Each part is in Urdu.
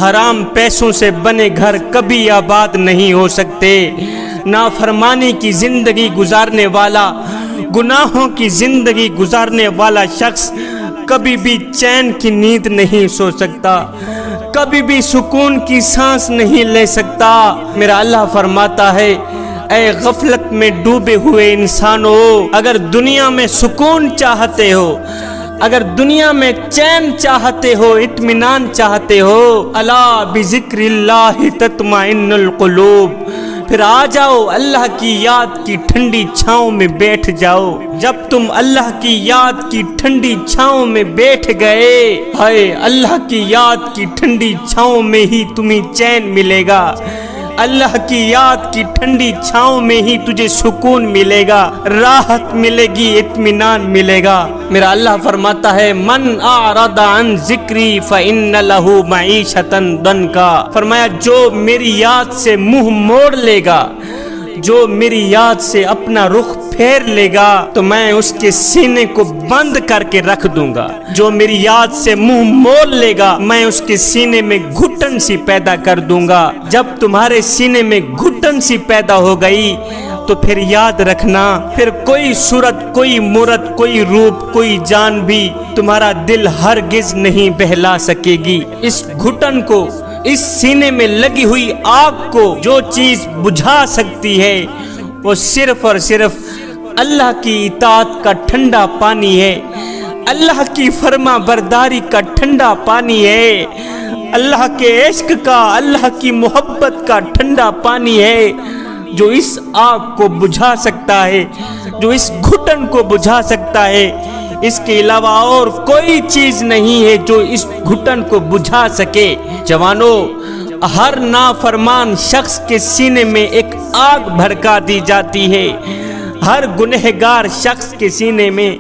حرام پیسوں سے بنے گھر کبھی آباد نہیں ہو سکتے۔ نافرمانی کی زندگی گزارنے والا، گناہوں کی زندگی گزارنے والا شخص کبھی بھی چین کی نیند نہیں سو سکتا، کبھی بھی سکون کی سانس نہیں لے سکتا۔ میرا اللہ فرماتا ہے، اے غفلت میں ڈوبے ہوئے انسانوں، اگر دنیا میں سکون چاہتے ہو، اگر دنیا میں چین چاہتے ہو، اطمینان چاہتے ہو، الا بذکر اللہ تطمئن القلوب، پھر آ جاؤ اللہ کی یاد کی ٹھنڈی چھاؤں میں بیٹھ جاؤ۔ جب تم اللہ کی یاد کی ٹھنڈی چھاؤں میں بیٹھ گئے، ہائے اللہ کی یاد کی ٹھنڈی چھاؤں میں ہی تمہیں چین ملے گا، اللہ کی یاد کی ٹھنڈی چھاؤں میں ہی تجھے سکون ملے گا، راحت ملے گی، اطمینان ملے گا۔ میرا اللہ فرماتا ہے، من اعرض عن ذکری فإن له معیشۃ ضنکا، فرمایا جو میری یاد سے منہ موڑ لے گا، جو میری یاد سے اپنا رخ پھیر لے گا تو میں اس کے سینے کو بند کر کے رکھ دوں گا، جو میری یاد سے منہ موڑ لے گا میں اس کے سینے میں گھٹن سی پیدا کر دوں گا۔ جب تمہارے سینے میں گھٹن سی پیدا ہو گئی تو پھر یاد رکھنا، پھر کوئی صورت، کوئی مورت، کوئی روپ، کوئی جان بھی تمہارا دل ہرگز نہیں بہلا سکے گی۔ اس گھٹن کو، اس سینے میں لگی ہوئی آگ کو جو چیز بجھا سکتی ہے وہ صرف اور صرف اللہ کی اطاعت کا ٹھنڈا پانی ہے، اللہ کی فرما برداری کا ٹھنڈا پانی ہے، اللہ کے عشق کا، اللہ کی محبت کا ٹھنڈا پانی ہے جو اس آگ کو بجھا سکتا ہے، جو اس گھٹن کو بجھا سکتا ہے۔ اس کے علاوہ اور کوئی چیز نہیں ہے جو اس گھٹن کو بجھا سکے۔ جوانوں، ہر نافرمان شخص کے سینے میں ایک آگ بھڑکا دی جاتی ہے، ہر گنہگار شخص کے سینے میں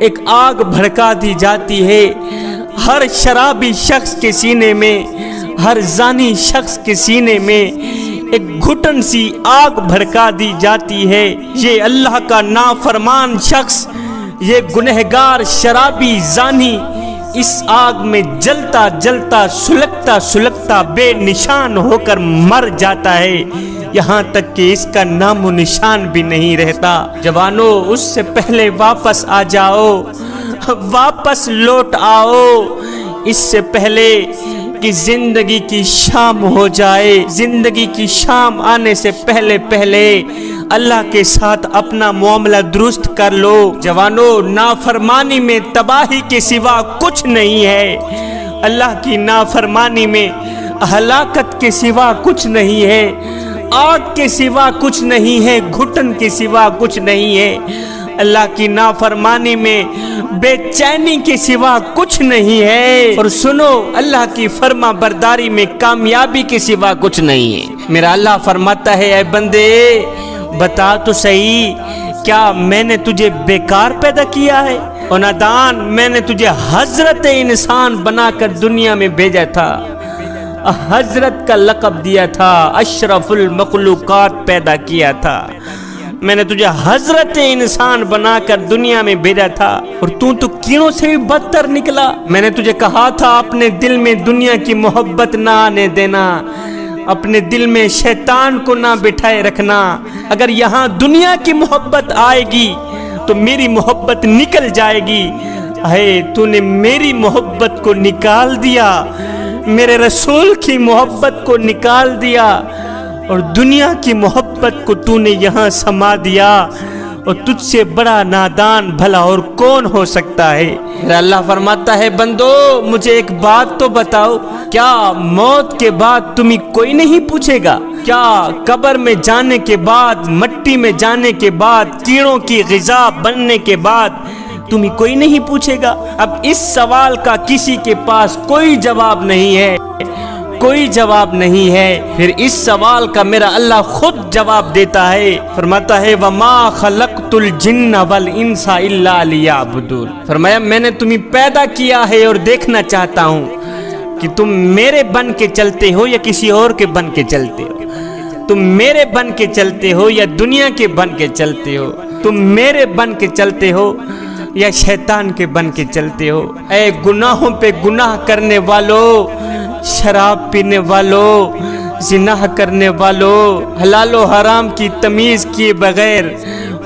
ایک آگ بھڑکا دی جاتی ہے، ہر شرابی شخص کے سینے میں، ہر زانی شخص کے سینے میں ایک گھٹن سی آگ بھڑکا دی جاتی ہے۔ یہ اللہ کا نافرمان شخص، یہ گنہگار شرابی زانی اس آگ میں جلتا جلتا سلگتا سلگتا بے نشان ہو کر مر جاتا ہے، یہاں تک کہ اس کا نام و نشان بھی نہیں رہتا۔ جوانوں، اس سے پہلے واپس آ جاؤ، واپس لوٹ آؤ، اس سے پہلے کہ زندگی کی شام ہو جائے۔ زندگی کی شام آنے سے پہلے پہلے اللہ کے ساتھ اپنا معاملہ درست کر لو۔ جوانوں، نافرمانی میں تباہی کے سوا کچھ نہیں ہے، اللہ کی نافرمانی میں ہلاکت کے سوا کچھ نہیں ہے، آگ کے سوا کچھ نہیں ہے، گھٹن کے سوا کچھ نہیں ہے، اللہ کی نافرمانی میں بے چینی کے سوا کچھ نہیں ہے، اور سنو، اللہ کی فرما برداری میں کامیابی کے سوا کچھ نہیں ہے۔ میرا اللہ فرماتا ہے، اے بندے بتا تو صحیح، کیا میں نے تجھے بیکار پیدا کیا ہے؟ اور نادان، میں نے تجھے حضرت انسان بنا کر دنیا میں بھیجا تھا، حضرت کا لقب دیا تھا، اشرف المخلوقات پیدا کیا تھا، میں نے تجھے حضرت انسان بنا کر دنیا میں بھیجا تھا، اور تو کیڑوں سے بھی بدتر نکلا۔ میں نے تجھے کہا تھا اپنے دل میں دنیا کی محبت نہ آنے دینا، اپنے دل میں شیطان کو نہ بٹھائے رکھنا، اگر یہاں دنیا کی محبت آئے گی تو میری محبت نکل جائے گی۔ اے تو نے میری محبت کو نکال دیا، میرے رسول کی محبت کو نکال دیا، اور دنیا کی محبت کو تو نے یہاں سما دیا، اور تجھ سے بڑا نادان بھلا اور کون ہو سکتا ہے؟ اللہ فرماتا ہے، بندو مجھے ایک بات تو بتاؤ، کیا موت کے بعد تمہیں کوئی نہیں پوچھے گا؟ کیا قبر میں جانے کے بعد، مٹی میں جانے کے بعد، کیڑوں کی غذا بننے کے بعد تمہیں کوئی نہیں پوچھے گا؟ اب اس سوال کا کسی کے پاس کوئی جواب نہیں ہے، کوئی جواب نہیں ہے۔ پھر اس سوال کا میرا اللہ خود جواب دیتا ہے، فرماتا ہے، وَمَا خَلَقْتُ الْجِنَّ وَالْإِنسَ إِلَّا لِيَعْبُدُونَ، فرمایا میں نے تمہیں پیدا کیا ہے اور دیکھنا چاہتا ہوں کہ تم میرے بن کے چلتے ہو یا کسی اور کے بن کے چلتے ہو، تم میرے بن کے چلتے ہو یا دنیا کے بن کے چلتے ہو، تم میرے بن کے چلتے ہو یا شیطان کے بن کے چلتے ہو۔ اے گناہوں پہ گناہ کرنے والو، شراب پینے والوں، زنا کرنے والوں، حلال و حرام کی تمیز کیے بغیر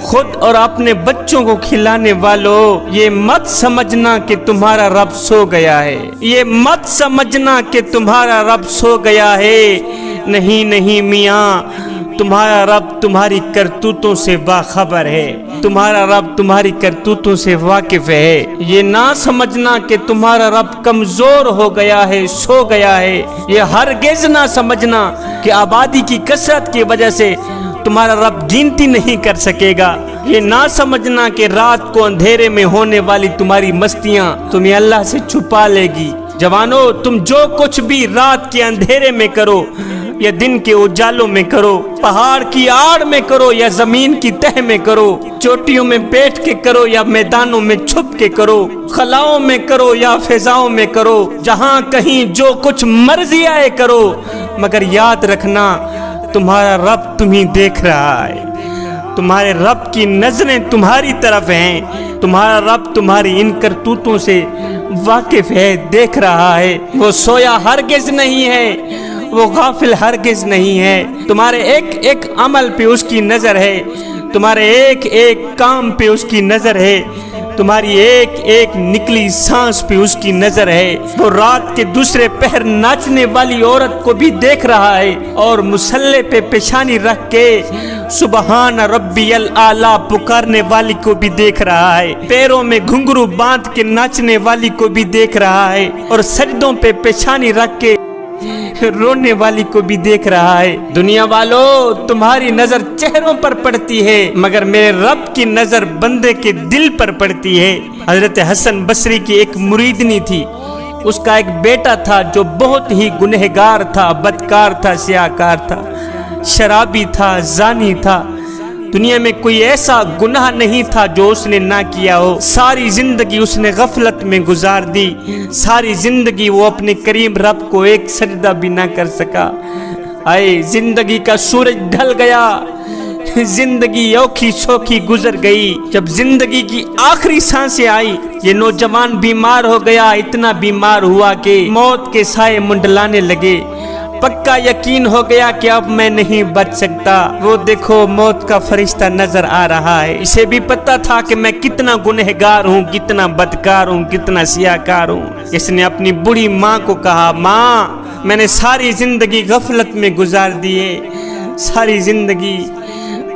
خود اور اپنے بچوں کو کھلانے والوں، یہ مت سمجھنا کہ تمہارا رب سو گیا ہے، یہ مت سمجھنا کہ تمہارا رب سو گیا ہے۔ نہیں نہیں میاں، تمہارا رب تمہاری کرتوتوں سے باخبر ہے، تمہارا رب تمہاری کرتوتوں سے واقف ہے۔ یہ نہ سمجھنا کہ تمہارا رب کمزور ہو گیا ہے، سو گیا ہے۔ یہ ہرگز نہ سمجھنا کہ آبادی کی کثرت کی وجہ سے تمہارا رب گنتی نہیں کر سکے گا۔ یہ نہ سمجھنا کہ رات کو اندھیرے میں ہونے والی تمہاری مستیاں تمہیں اللہ سے چھپا لے گی۔ جوانو، تم جو کچھ بھی رات کے اندھیرے میں کرو یا دن کے اجالوں میں کرو، پہاڑ کی آڑ میں کرو یا زمین کی تہ میں کرو، چوٹیوں میں بیٹھ کے کرو یا میدانوں میں چھپ کے کرو، خلاؤں میں کرو یا فضاؤں میں کرو، جہاں کہیں جو کچھ مرضی آئے کرو، مگر یاد رکھنا تمہارا رب تمہیں دیکھ رہا ہے، تمہارے رب کی نظریں تمہاری طرف ہیں، تمہارا رب تمہاری ان کرتوتوں سے واقف ہے، دیکھ رہا ہے۔ وہ سویا ہرگز نہیں ہے، وہ غافل ہرگز نہیں ہے۔ تمہارے ایک ایک عمل پہ اس کی نظر ہے، تمہارے ایک ایک کام پہ اس کی نظر ہے، تمہاری ایک ایک نکلی سانس پہ اس کی نظر ہے۔ وہ رات کے دوسرے پہر ناچنے والی عورت کو بھی دیکھ رہا ہے اور مصلے پہ پیشانی رکھ کے سبحان ربی الاعلیٰ پکارنے والی کو بھی دیکھ رہا ہے، پیروں میں گھنگرو باندھ کے ناچنے والی کو بھی دیکھ رہا ہے، اور سجدوں پہ پیشانی رکھ کے رونے والی کو بھی دیکھ رہا ہے۔ دنیا والوں، تمہاری نظر چہروں پر پڑتی ہے، مگر میرے رب کی نظر بندے کے دل پر پڑتی ہے۔ حضرت حسن بصری کی ایک مریدنی تھی، اس کا ایک بیٹا تھا جو بہت ہی گنہگار تھا، بدکار تھا، سیاہکار تھا، شرابی تھا، زانی تھا۔ دنیا میں کوئی ایسا گناہ نہیں تھا جو اس نے نہ کیا ہو۔ ساری زندگی اس نے غفلت میں گزار دی، ساری زندگی وہ اپنے کریم رب کو ایک سجدہ بھی نہ کر سکا۔ آئے زندگی کا سورج ڈھل گیا، زندگی اوکھی سوکھی گزر گئی۔ جب زندگی کی آخری سانسیں آئی، یہ نوجوان بیمار ہو گیا، اتنا بیمار ہوا کہ موت کے سائے منڈلانے لگے۔ پکا یقین ہو گیا کہ اب میں نہیں بچ سکتا۔ وہ دیکھو موت کا فرشتہ نظر آ رہا ہے۔ اسے بھی پتا تھا کہ میں کتنا گنہگار ہوں، کتنا بدکار ہوں، کتنا سیاہکار ہوں۔ اس نے اپنی بڑی ماں کو کہا، ماں میں نے ساری زندگی غفلت میں گزار دی ہے، ساری زندگی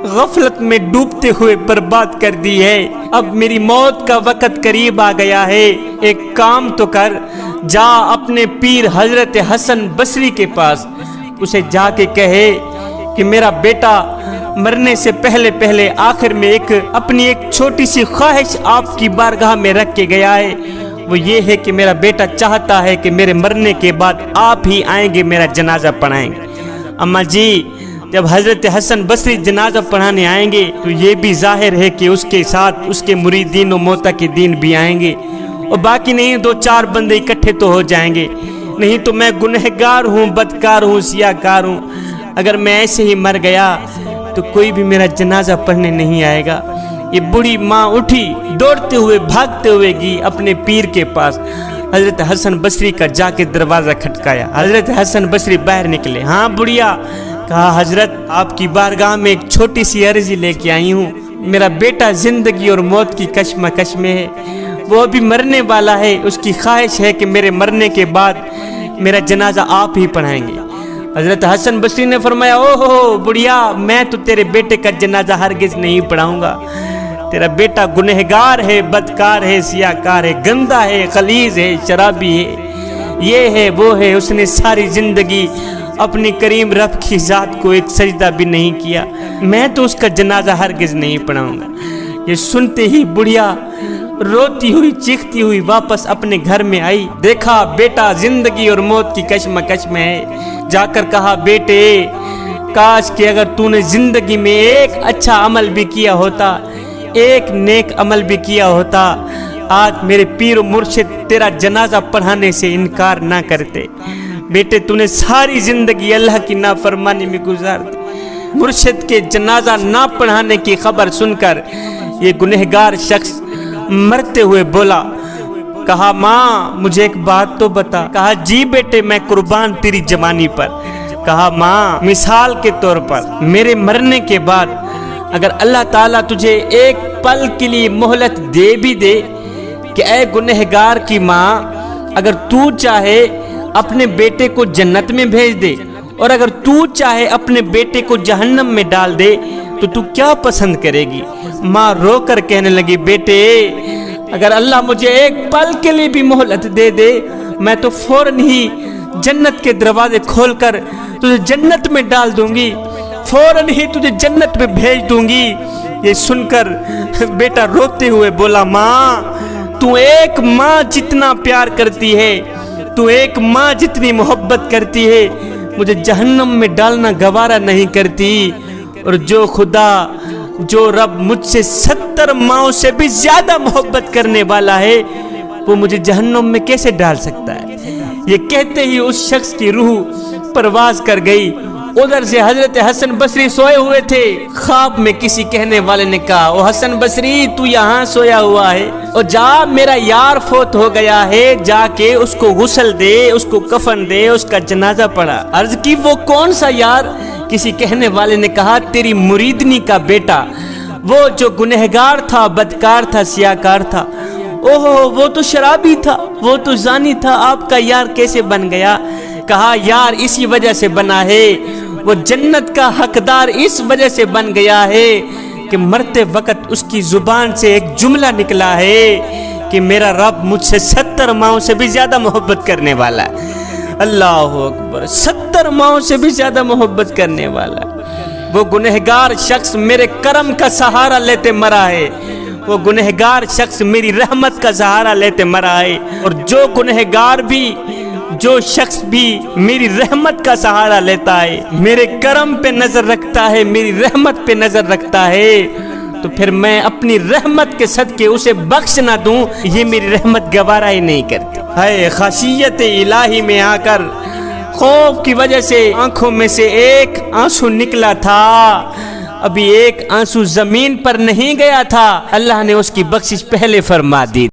غفلت میں ڈوبتے ہوئے برباد کر دی ہے۔ اب میری موت کا وقت قریب آ گیا ہے۔ ایک کام تو کر، جا اپنے پیر حضرت حسن بصری کے پاس، اسے جا کے کہے کہ میرا بیٹا مرنے سے پہلے آخر میں اپنی ایک چھوٹی سی خواہش آپ کی بارگاہ میں رکھ کے گیا ہے۔ وہ یہ ہے کہ میرا بیٹا چاہتا ہے کہ میرے مرنے کے بعد آپ ہی آئیں گے، میرا جنازہ پڑھائیں گے۔ اما جی، جب حضرت حسن بصری جنازہ پڑھانے آئیں گے تو یہ بھی ظاہر ہے کہ اس کے ساتھ اس کے مریدین و معتقدین بھی آئیں گے، اور باقی نہیں 2-4 بندے اکٹھے تو ہو جائیں گے۔ نہیں تو میں گنہگار ہوں، بدکار ہوں، سیاہکار ہوں، اگر میں ایسے ہی مر گیا تو کوئی بھی میرا جنازہ پڑھنے نہیں آئے گا۔ یہ بڑی ماں اٹھی، دوڑتے ہوئے بھاگتے ہوئے گئی اپنے پیر کے پاس، حضرت حسن بصری کا جا کے دروازہ کھٹکایا۔ حضرت حسن بصری باہر نکلے۔ ہاں بڑھیا، کہا حضرت آپ کی بارگاہ میں ایک چھوٹی سی عرضی لے کے آئی ہوں۔ میرا بیٹا زندگی اور موت کی کشمکش میں ہے، وہ ابھی مرنے والا ہے، اس کی خواہش ہے کہ میرے مرنے کے بعد میرا جنازہ آپ ہی پڑھائیں گے۔ حضرت حسن بصری نے فرمایا، اوہ بڑھیا، میں تو تیرے بیٹے کا جنازہ ہرگز نہیں پڑھاؤں گا۔ تیرا بیٹا گنہگار ہے، بدکار ہے، سیاہکار ہے، گندا ہے، خلیز ہے، شرابی ہے، یہ ہے وہ ہے۔ اس نے ساری زندگی اپنی کریم رب کی ذات کو ایک سجدہ بھی نہیں کیا، میں تو اس کا جنازہ ہرگز نہیں پڑھاؤں گا۔ یہ سنتے ہی بڑھیا روتی ہوئی چیختی ہوئی واپس اپنے گھر میں آئی۔ دیکھا بیٹا زندگی اور موت کی کشمکش میں ہے۔ جا کر کہا، بیٹے کاش کہ اگر تو نے زندگی میں ایک اچھا عمل بھی کیا ہوتا، ایک نیک عمل بھی کیا ہوتا، آج میرے پیر و مرشد تیرا جنازہ پڑھانے سے انکار نہ کرتے۔ بیٹے تو نے ساری زندگی اللہ کی نافرمانی میں گزار دی۔ مرشد کے جنازہ نہ پڑھانے کی خبر سن کر یہ گنہگار شخص مرتے ہوئے بولا، کہا ماں مجھے ایک بات تو بتا. کہا جی بیٹے میں قربان تیری جوانی پر. کہا ماں مثال کے طور پر میرے مرنے کے بعد اگر اللہ تعالیٰ تجھے ایک پل کے لیے مہلت دے بھی دے کہ اے گنہگار کی ماں اگر تو چاہے اپنے بیٹے کو جنت میں بھیج دے اور اگر تو چاہے اپنے بیٹے کو جہنم میں ڈال دے تو کیا پسند کرے گی. ماں رو کر کہنے لگی بیٹے اگر اللہ مجھے ایک پل کے لیے بھی مہلت دے دے میں تو فوراً ہی جنت کے دروازے کھول کر تجھے جنت میں ڈال دوں گی, فوراً ہی تجھے جنت میں بھیج دوں گی. یہ سن کر بیٹا روتے ہوئے بولا ماں تو ایک ماں جتنا پیار کرتی ہے, تو ایک ماں جتنی محبت کرتی ہے مجھے جہنم میں ڈالنا گوارا نہیں کرتی. اور جو خدا جو رب مجھ سے 70 ماؤں سے بھی زیادہ محبت کرنے والا ہے وہ مجھے جہنم میں کیسے ڈال سکتا ہے. یہ کہتے ہی اس شخص کی روح پرواز کر گئی. ادھر سے حضرت حسن بصری سوئے ہوئے تھے. خواب میں کسی کہنے والے نے کہا او حسن بصری تو یہاں سویا ہوا ہے اور جا میرا یار فوت ہو گیا ہے, جا کے اس کو غسل دے, اس کو کفن دے, اس کا جنازہ پڑھا. عرض کی وہ کون سا یار؟ کسی کہنے والے نے کہا تیری مریدنی کا بیٹا, وہ جو گنہگار تھا, بدکار تھا, سیاکار تھا. اوہ وہ تو شرابی تھا, وہ تو زانی تھا, آپ کا یار کیسے بن گیا؟ کہا یار اسی وجہ سے بنا ہے, وہ جنت کا حقدار اس وجہ سے بن گیا ہے کہ مرتے وقت اس کی زبان سے ایک جملہ نکلا ہے کہ میرا رب مجھ سے 70 ماؤں سے بھی زیادہ محبت کرنے والا ہے. اللہ اکبر, 70 ماؤں سے بھی زیادہ محبت کرنے والا. وہ گنہگار شخص میرے کرم کا سہارا لیتے مرا ہے, وہ گنہگار شخص میری رحمت کا سہارا لیتے مرا ہے. اور جو گنہگار بھی, جو شخص بھی میری رحمت کا سہارا لیتا ہے, میرے کرم پہ نظر رکھتا ہے, میری رحمت پہ نظر رکھتا ہے, تو پھر میں اپنی رحمت کے صدقے اسے بخش نہ دوں, یہ میری رحمت گوارا ہی نہیں کرتی. ہے خشیت الہی میں آ کر خوف کی وجہ سے آنکھوں میں سے ایک آنسو نکلا تھا, ابھی ایک آنسو زمین پر نہیں گیا تھا, اللہ نے اس کی بخشش پہلے فرما دی.